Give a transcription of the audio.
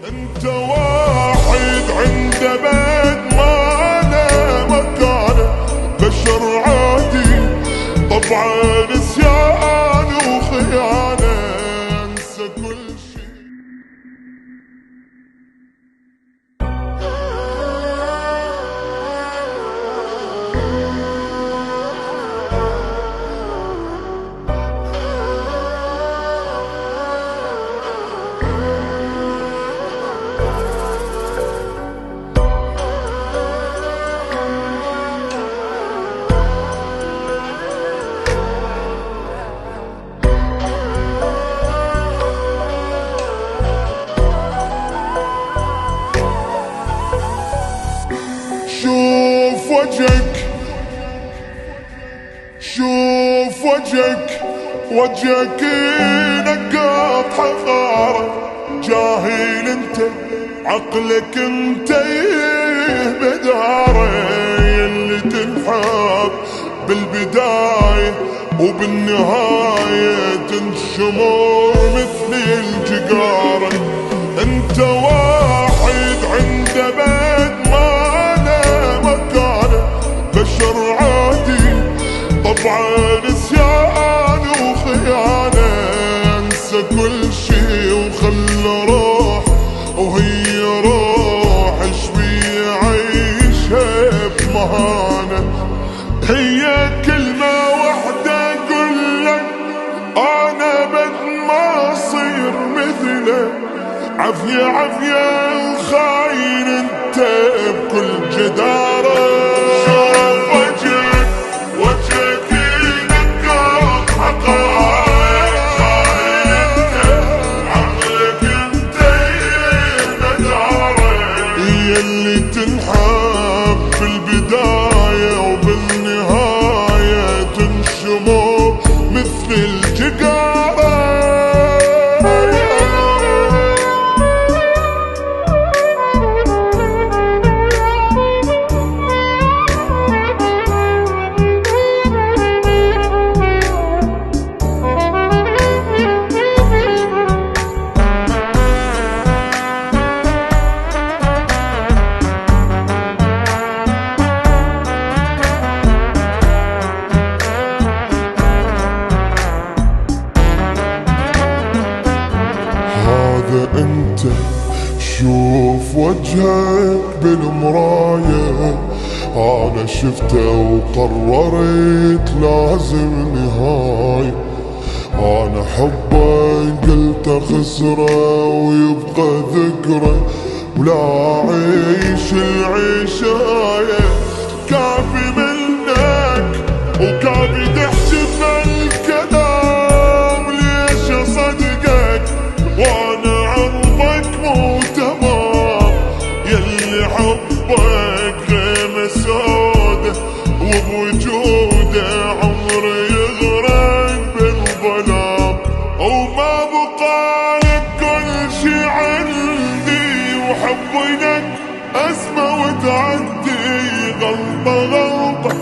انت واحد عنده بيت ما له مكانه، بشر عادي طبعا نسيان وخيانه، انسى كل شي. شوف وجهك، شوف وجهك، وجهك نقاط حقارة، جاهل انت عقلك انت بدارة، اللي تنحب بالبداية وبالنهاية تنشمر مثل الجقارة. انت واحد عنده بيت ما له مكانه، بشر عادي طبعا نسيان وخيانه، انسى كل شي وخلى روح، وهي روح شبي عيشها بمهانه. هي كلمة وحدة اقولك انا بد ما اصير مثله، عافية عافية الخاين انت بكل جدارة. شوف وجهك، وجهك ينقط حقائق، جاهل انت عقلك انت بدارة، هي اللي تنحب بالبداية وبالنهاية تنشمر مثل الجقارة. انت شوف وجهك بالمراية، انا شفته وقررت لازم نهاية، انا حبه قلت خسره ويبقى ذكره، ولا اعيش العيشاية. كافي منك وكافي تحسب الكلام، ليش اصدقك وانا عرضك مو تمام، يلي حبك غيمة سودة وبوجوده عمري يغرق بالظلام، وما بقالك كل شي عندي، وحبك اسمى وتعدي غلطة غلطة